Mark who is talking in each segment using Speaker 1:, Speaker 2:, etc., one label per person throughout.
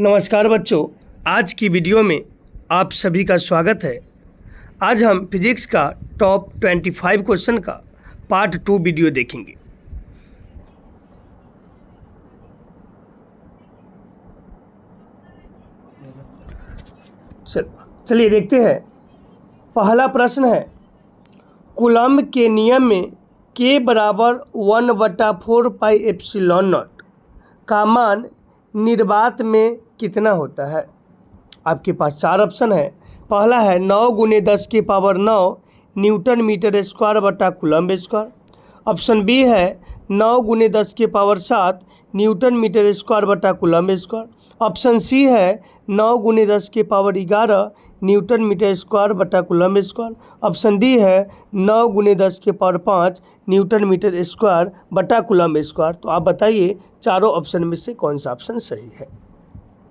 Speaker 1: नमस्कार बच्चों, आज की वीडियो में आप सभी का स्वागत है। आज हम फिजिक्स का टॉप 25 क्वेश्चन का पार्ट 2 वीडियो देखेंगे। चलिए देखते हैं। पहला प्रश्न है, कूलम्ब के नियम में k बराबर 1/4 पाई एप्सिलॉन नॉट का मान निर्वात में कितना होता है। आपके पास चार ऑप्शन है। पहला है 9 × 10⁹ न्यूटन मीटर स्क्वायर बटा कूलम्ब स्क्वायर। ऑप्शन बी है 9 × 10⁷ न्यूटन मीटर स्क्वायर बटा कूलम्ब स्क्वायर। ऑप्शन सी है 9 × 10⁻11 न्यूटन मीटर स्क्वायर बटा कूलम्ब स्क्वायर। ऑप्शन डी है 9 × 10⁵ न्यूटन मीटर स्क्वायर बटा कूलम्ब स्क्वायर। तो आप बताइए चारों ऑप्शन में से कौन सा ऑप्शन सही है।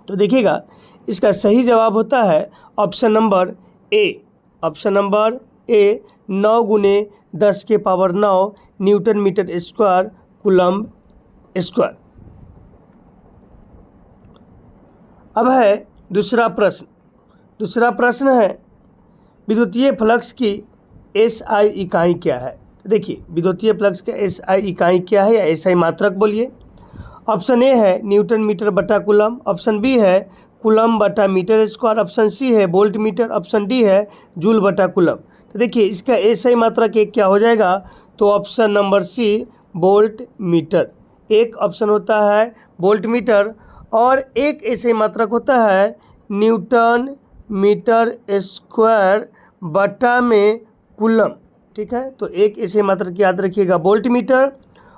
Speaker 1: तो देखिएगा, इसका सही जवाब होता है option number A. Option number A 9 × 10⁹ newton metre square coulomb square. अब है दूसरा प्रश्न। दूसरा प्रश्न है, विद्युतीय फ्लक्स की SI इकाई क्या है। देखिए, विद्युतीय फ्लक्स का SI इकाई क्या है या SI मात्रक बोलिए। ऑप्शन ए है न्यूटन मीटर बटा कूलम्ब। ऑप्शन बी है कूलम्ब बटा मीटर स्क्वायर। ऑप्शन सी है वोल्ट मीटर। ऑप्शन डी है जूल बटा कूलम्ब। तो देखिए, इसका SI मात्रक एक क्या हो जाएगा, तो option number C volt metre. एक ऑप्शन होता है वोल्ट मीटर और एक SI मात्रक होता है न्यूटन मीटर स्क्वायर बटा में कूलम्ब। ठीक है, तो एक SI मात्रक याद रखिएगा वोल्ट मीटर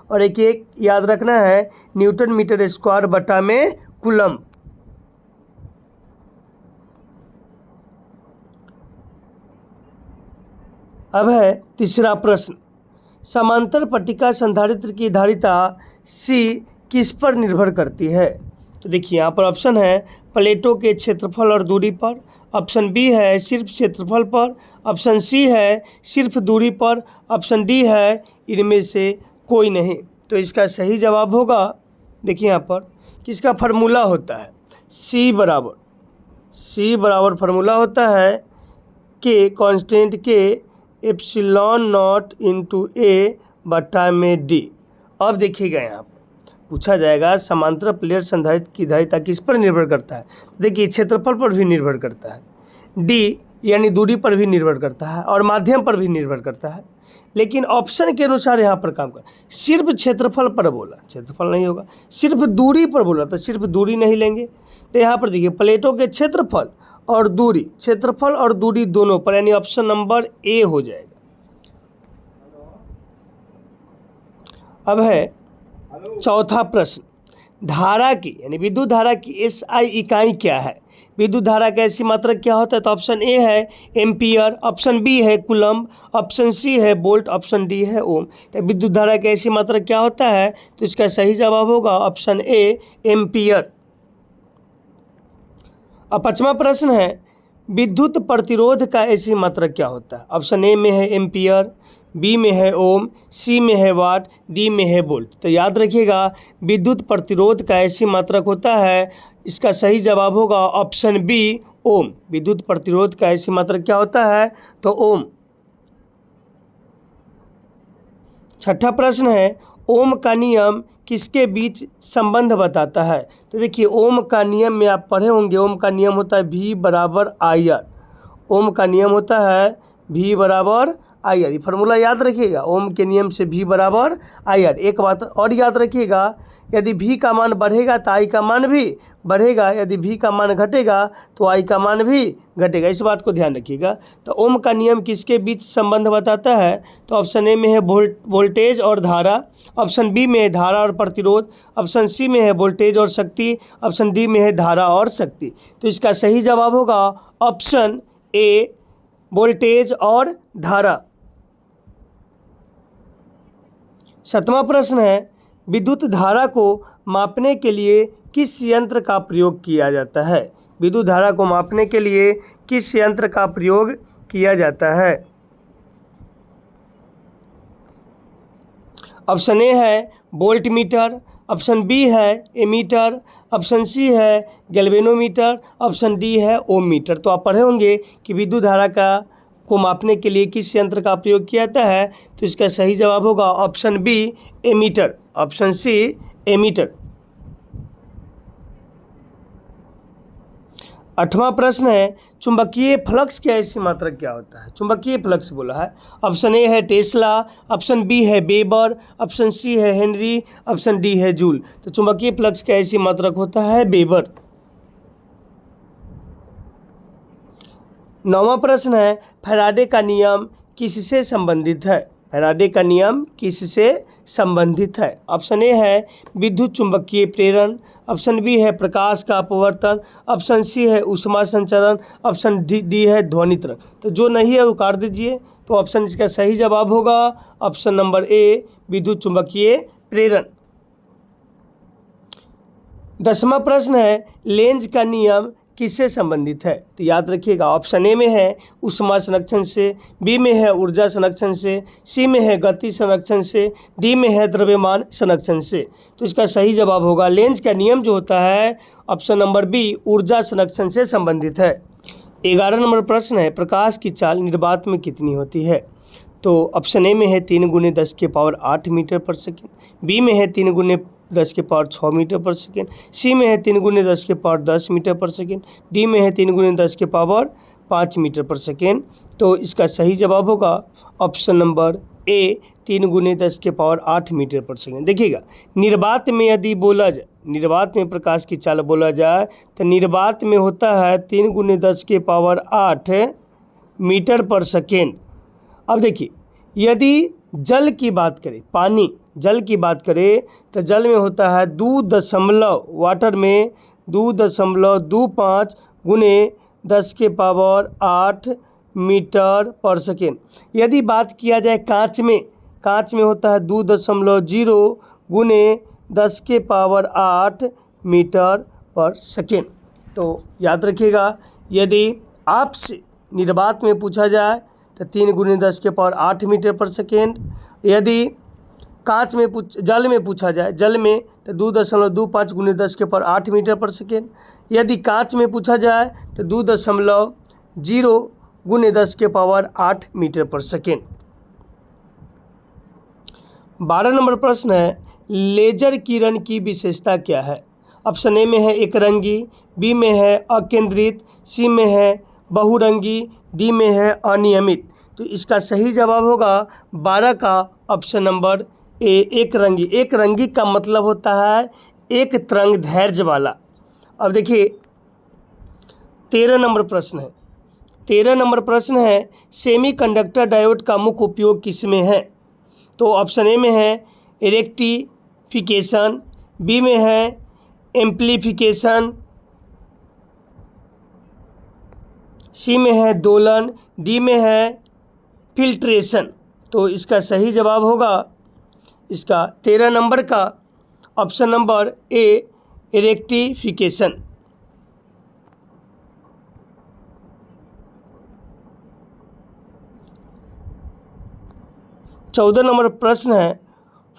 Speaker 1: और एक याद रखना है न्यूटन मीटर स्क्वायर बटा में कूलम्ब। अब है तीसरा प्रश्न, समांतर पट्टिका संधारित्र की धारिता C किस पर निर्भर करती है। तो देखिए, यहाँ पर ऑप्शन है प्लेटों के क्षेत्रफल और दूरी पर। ऑप्शन बी है सिर्फ क्षेत्रफल पर। ऑप्शन सी है सिर्फ दूरी पर। ऑप्शन डी है इनमें से कोई नहीं। तो इसका सही जवाब होगा, देखिए यहाँ पर किसका फार्मूला होता है, C बराबर फार्मूला होता है के कांस्टेंट के एप्सिलॉन नॉट इंटू A बटा में D। अब देखिएगा, यहाँ पर पूछा जाएगा समांतर प्लेट संधारित्र की धारिता किस पर निर्भर करता है। देखिए, क्षेत्रफल पर भी निर्भर करता है, D यानी दूरी पर भी निर्भर करता है और माध्यम पर भी निर्भर करता है। लेकिन ऑप्शन के अनुसार यहाँ पर काम कर, सिर्फ क्षेत्रफल पर बोला, क्षेत्रफल नहीं होगा। सिर्फ दूरी पर बोला तो सिर्फ दूरी नहीं लेंगे। तो यहाँ पर देखिए, प्लेटों के क्षेत्रफल और दूरी, क्षेत्रफल और दूरी दोनों पर, यानी ऑप्शन नंबर ए हो जाएगा। अब है चौथा प्रश्न, धारा की यानी विद्युत धारा की SI इकाई क्या है। विद्युत धारा का ऐसी मात्रक क्या होता है। तो ऑप्शन ए है एम्पियर। ऑप्शन बी है कूलम्ब। ऑप्शन सी है वोल्ट। ऑप्शन डी है ओम। तो विद्युत धारा का ऐसी मात्रक क्या होता है, तो इसका सही जवाब होगा ऑप्शन ए एम्पियर। अब पांचवा प्रश्न है, विद्युत प्रतिरोध का ऐसी मात्रक क्या होता है। ऑप्शन ए में है एम्पियर, बी में है ओम, सी में है वाट, डी में है वोल्ट। तो याद रखिएगा, विद्युत प्रतिरोध का ऐसी मात्रक होता है, इसका सही जवाब होगा ऑप्शन बी ओम। विद्युत प्रतिरोध का ऐसी मात्रक क्या होता है, तो ओम। छठा प्रश्न है, ओम का नियम किसके बीच संबंध बताता है। तो देखिए, ओम का नियम में आप पढ़े होंगे, ओम का नियम होता है V बराबर IR। ओम का नियम होता है V बराबर IR। ये फार्मूला याद रखिएगा, ओम के नियम से V बराबर IR। एक बात और याद रखिएगा, यदि V का मान बढ़ेगा तो I का मान भी बढ़ेगा, यदि V का मान घटेगा तो I का मान भी घटेगा। इस बात को ध्यान रखिएगा। तो ओम का नियम किसके बीच संबंध बताता है, तो ऑप्शन ए में है वोल्टेज और धारा। ऑप्शन बी में है धारा और प्रतिरोध। ऑप्शन सी में है वोल्टेज और शक्ति। ऑप्शन डी में है धारा और शक्ति। तो इसका सही जवाब होगा ऑप्शन ए वोल्टेज और धारा। सातवां प्रश्न है, विद्युत धारा को मापने के लिए किस यंत्र का प्रयोग किया जाता है। विद्युत धारा को मापने के लिए किस यंत्र का प्रयोग किया जाता है। ऑप्शन ए है वोल्ट मीटर। ऑप्शन बी है एमीटर, ऑप्शन सी है गैल्वेनोमीटर, ऑप्शन डी है ओम मीटर। तो आप पढ़े होंगे कि विद्युत धारा को मापने के लिए किस यंत्र का प्रयोग किया जाता है। तो इसका सही जवाब होगा option B ammeter, option C ammeter. 8वां प्रश्न है चुंबकीय फ्लक्स की ऐसी मात्रक क्या होता है। चुंबकीय फ्लक्स बोला है, ऑप्शन ए है टेस्ला, ऑप्शन बी है वेबर, ऑप्शन सी है हेनरी, ऑप्शन डी है जूल। तो चुंबकीय फ्लक्स की ऐसी मात्रक होता है वेबर। 9वां प्रश्न है फैराडे का नियम किससे संबंधित है। फैराडे का नियम किससे संबंधित है। ऑप्शन ए है विद्युत चुंबकीय प्रेरण, ऑप्शन बी है प्रकाश का अपवर्तन, ऑप्शन सी है ऊष्मा संचरण, ऑप्शन डी है ध्वनि तरंग। तो जो नहीं है वो काट दीजिए। तो ऑप्शन इसका सही जवाब होगा ऑप्शन नंबर ए विद्युत चुंबकीय प्रेरण। 10वां प्रश्न है लेंज का नियम किससे संबंधित है। तो याद रखिएगा ऑप्शन ए में है ऊष्मा संरक्षण से, बी में है ऊर्जा संरक्षण से, सी में है गति संरक्षण से, डी में है द्रव्यमान संरक्षण से। तो इसका सही जवाब होगा लेंज का नियम जो होता है ऑप्शन नंबर बी ऊर्जा संरक्षण से संबंधित है। 11 नंबर प्रश्न है प्रकाश की चाल निर्वात में कितनी होती है। तो ऑप्शन ए में है 3 × 10⁸ मीटर पर सेकेंड, बी में है 3 × 10⁶ मीटर पर सेकेंड, सी में है 3 × 10⁻10 मीटर पर सेकेंड, डी में है 3 × 10⁵ मीटर पर सेकेंड। तो इसका सही जवाब होगा ऑप्शन नंबर ए 3 × 10⁸ मीटर पर सेकेंड। देखिएगा निर्वात में यदि बोला जाए, निर्वात में प्रकाश की चाल बोला जाए तो निर्वात में होता है 3 × 10⁸ मीटर पर सेकेंड। अब देखिए यदि जल की बात करें, पानी जल की बात करें तो जल में होता है 2 वाटर में 2.25 × 10⁸ मीटर पर सेकेंड। यदि बात किया जाए कांच में, कांच में होता है 2.0 × 10⁸ मीटर पर सेकेंड। तो याद रखिएगा यदि आपसे निर्वात में पूछा जाए तो 3 × 10⁸ मीटर पर सेकेंड। यदि कांच में जल में पूछा जाए, जल में तो 2.25 × 10⁸ मीटर पर सेकेंड। यदि कांच में पूछा जाए तो 2.0 × 10⁸ मीटर पर सेकेंड। 12 नंबर प्रश्न है लेजर किरण की विशेषता क्या है। ऑप्शन ए में है एक रंगी, बी में है अकेंद्रित, सी में है बहुरंगी, डी में है अनियमित। तो इसका सही जवाब होगा 12 का ऑप्शन नंबर ए एक रंगी। एक रंगी का मतलब होता है एक तरंग धैर्य वाला। अब देखिए 13 नंबर प्रश्न है। 13 नंबर प्रश्न है सेमीकंडक्टर डायोड का मुख्य उपयोग किसमें है। तो ऑप्शन ए में है रेक्टिफिकेशन, बी में है एम्प्लीफिकेशन, सी में है दोलन, डी में है फिल्ट्रेशन। तो इसका सही जवाब होगा इसका 13 नंबर का ऑप्शन नंबर ए रेक्टिफिकेशन। 14 नंबर प्रश्न है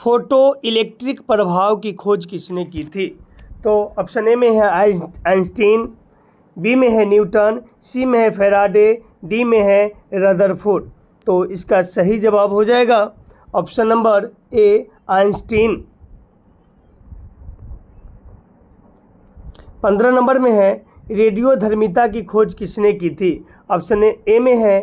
Speaker 1: फोटो इलेक्ट्रिक प्रभाव की खोज किसने की थी। तो ऑप्शन ए में है आइंस्टीन, बी में है न्यूटन, सी में है फैराडे, डी में है रदरफोर्ड। तो इसका सही जवाब हो जाएगा ऑप्शन नंबर ए आइंस्टीन। 15 नंबर में है रेडियोधर्मिता की खोज किसने की थी। ऑप्शन ए में है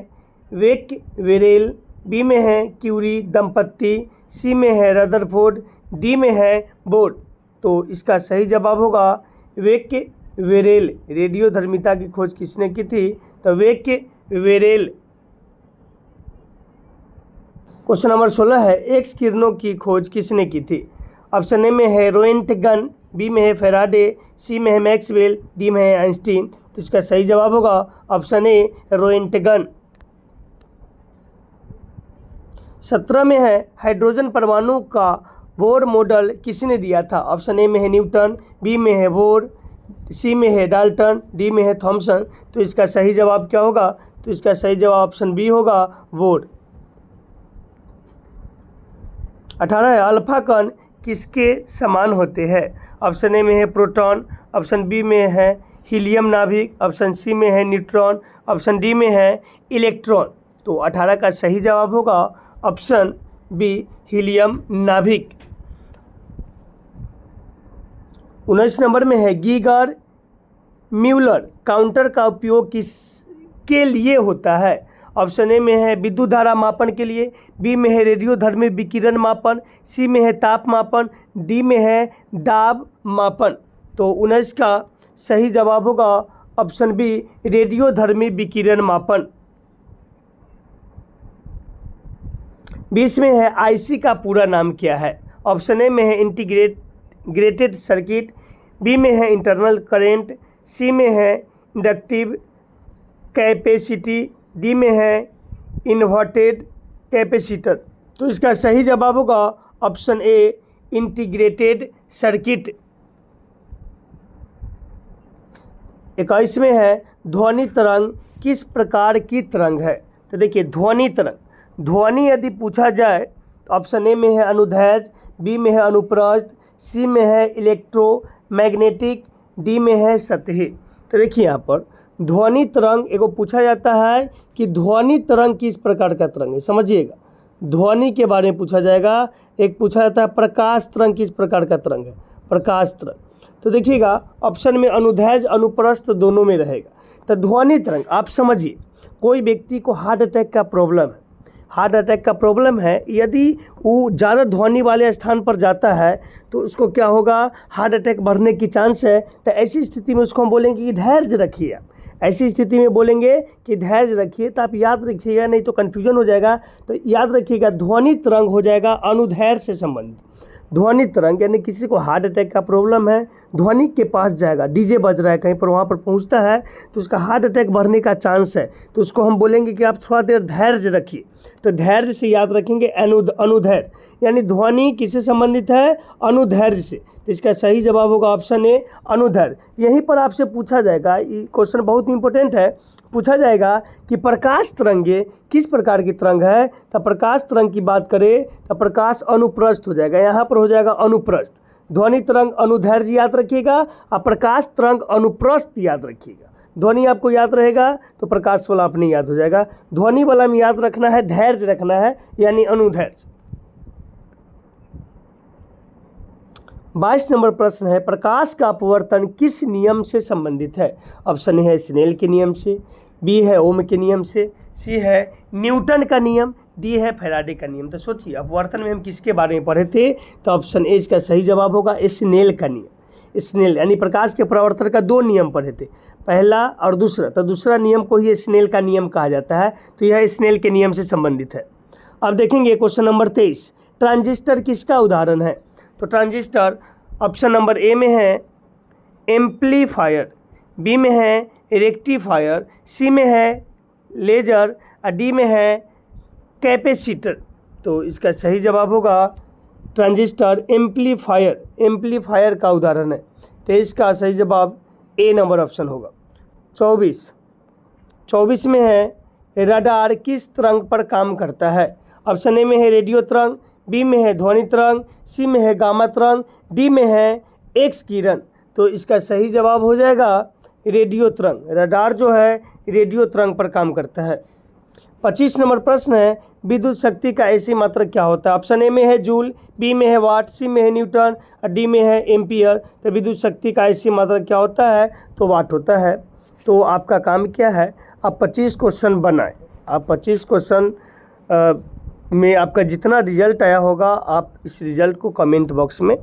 Speaker 1: बेक्वेरेल, बी में है क्यूरी दंपत्ति, सी में है रदरफोर्ड, डी में है बोर। तो इसका सही जवाब होगा बेक्वेरेल। रेडियोधर्मिता की खोज किसने की थी तो बेक्वेरेल। क्वेश्चन नंबर 16 है एक्स किरणों की खोज किसने की थी। ऑप्शन ए में है रोएंटगन, बी में है फैराडे, सी में है मैक्सवेल, डी में है आइंस्टीन। तो इसका सही जवाब होगा ऑप्शन ए रोएंटगन। 17 में है हाइड्रोजन परमाणु का बोर मॉडल किसने दिया था। ऑप्शन ए में है न्यूटन, बी में है बोर, सी में है डाल्टन, डी में है थॉमसन। तो इसका सही जवाब क्या होगा तो इसका सही जवाब ऑप्शन बी होगा बोर। 18 है अल्फा कण किसके समान होते हैं? ऑप्शन ए में है प्रोटॉन, ऑप्शन बी में है हीलियम नाभिक, ऑप्शन सी में है न्यूट्रॉन, ऑप्शन डी में है इलेक्ट्रॉन। तो 18 का सही जवाब होगा ऑप्शन बी हीलियम नाभिक। 19 नंबर में है गीगर म्यूलर काउंटर का उपयोग किसके लिए होता है? ऑप्शन ए में है विद्युत धारा मापन के लिए, बी में है रेडियोधर्मी विकिरण मापन, सी में है ताप मापन, डी में है दाब मापन। तो 19 का सही जवाब होगा ऑप्शन बी रेडियोधर्मी विकिरण मापन। 20 में है आईसी का पूरा नाम क्या है? ऑप्शन ए में है इंटीग्रेटेड सर्किट, बी में है इंटरनल करंट, सी में है इंडक्टिव कैपेसिटी, डी में है इन्वर्टेड कैपेसिटर। तो इसका सही जवाब होगा ऑप्शन ए इंटीग्रेटेड सर्किट। 21 में है ध्वनि तरंग किस प्रकार की तरंग है? तो देखिए ध्वनि तरंग, ध्वनि यदि पूछा जाए तो ऑप्शन ए में है अनुदैर्ध्य, बी में है अनुप्रस्थ, सी में है इलेक्ट्रोमैग्नेटिक, डी में है सतही। तो देखिए यहाँ पर ध्वनि तरंग एगो पूछा जाता है कि ध्वनि तरंग किस प्रकार का तरंग है। समझिएगा, ध्वनि के बारे में पूछा जाएगा। एक पूछा जाता है प्रकाश तरंग किस प्रकार का तरंग है, प्रकाश तरंग। तो देखिएगा ऑप्शन में अनुदैर्ध्य अनुप्रस्थ दोनों में रहेगा। तो ध्वनि तरंग आप समझिए, कोई व्यक्ति को हार्ट अटैक का प्रॉब्लम है, हार्ट अटैक का प्रॉब्लम है, यदि वो ज़्यादा ध्वनि वाले स्थान पर जाता है तो उसको क्या होगा, हार्ट अटैक बढ़ने की चांस है। तो ऐसी स्थिति में उसको हम बोलेंगे कि धैर्य रखिए। ऐसी स्थिति में बोलेंगे कि धैर्य रखिए। तो आप याद रखिएगा, नहीं तो कन्फ्यूजन हो जाएगा। तो याद रखिएगा ध्वनि तरंग हो जाएगा अनुदैर्ध्य से संबंधित। ध्वनि तरंग यानी किसी को हार्ट अटैक का प्रॉब्लम है, ध्वनि के पास जाएगा, डीजे बज रहा है कहीं पर, वहाँ पर पहुँचता है तो उसका हार्ट अटैक बढ़ने का चांस है। तो उसको हम बोलेंगे कि आप थोड़ा देर धैर्य रखिए। तो धैर्य से याद रखेंगे अनुदैर्ध्य, यानी ध्वनि किससे संबंधित है, अनुदैर्ध्य से। तो इसका सही जवाब होगा ऑप्शन ए अनुदैर्ध्य। यहीं पर आपसे पूछा जाएगा, ये क्वेश्चन बहुत इंपॉर्टेंट है, पूछा जाएगा कि प्रकाश तरंगे किस प्रकार की तरंग है। तो प्रकाश तरंग की बात करें तो प्रकाश अनुप्रस्थ हो जाएगा, यहाँ पर हो जाएगा अनुप्रस्थ। ध्वनि तरंग अनुदैर्ध्य याद रखिएगा और प्रकाश तरंग अनुप्रस्थ याद रखिएगा। ध्वनि आपको याद रहेगा तो प्रकाश वाला अपने याद हो जाएगा। ध्वनि वाला में याद रखना है, धैर्य रखना है, यानी अनुदैर्ध्य। 22 नंबर प्रश्न है प्रकाश का अपवर्तन किस नियम से संबंधित है? ऑप्शन ए है स्नेल के नियम से, बी है ओम के नियम से, सी है न्यूटन का नियम, डी है फैराडे का नियम। तो सोचिए अपवर्तन में हम किसके बारे में पढ़े थे? तो ऑप्शन ए इसका सही जवाब होगा स्नेल का नियम। स्नेल यानी प्रकाश के परावर्तन का 2 नियम पढ़े थे, पहला और दूसरा। तो दूसरा नियम को ही स्नेल का नियम कहा जाता है। तो यह स्नेल के नियम से संबंधित है। अब देखेंगे क्वेश्चन नंबर 23, ट्रांजिस्टर किसका उदाहरण है? तो ट्रांजिस्टर ऑप्शन नंबर ए में है एम्पलीफायर, बी में है रेक्टिफायर, सी में है लेजर और डी में है कैपेसिटर। तो इसका सही जवाब होगा ट्रांजिस्टर एम्पलीफायर, एम्पलीफायर का उदाहरण है। तो इसका सही जवाब ए नंबर ऑप्शन होगा। 24 में है रडार किस तरंग पर काम करता है? ऑप्शन ए में है रेडियो तरंग, बी में है ध्वनि तरंग, सी में है गामा तरंग, डी में है एक्स किरण। तो इसका सही जवाब हो जाएगा रेडियो तरंग। रडार जो है रेडियो तरंग पर काम करता है। 25 नंबर प्रश्न है विद्युत शक्ति का ऐसी मात्रक क्या होता है? ऑप्शन ए में है जूल, बी में है वाट, सी में है न्यूटन और डी में है एम्पियर। तो विद्युत शक्ति का ऐसी मात्रक क्या होता है? तो वाट होता है। तो आपका काम क्या है, आप 25 क्वेश्चन बनाएं। आप 25 क्वेश्चन में आपका जितना रिजल्ट आया होगा आप इस रिजल्ट को कमेंट बॉक्स में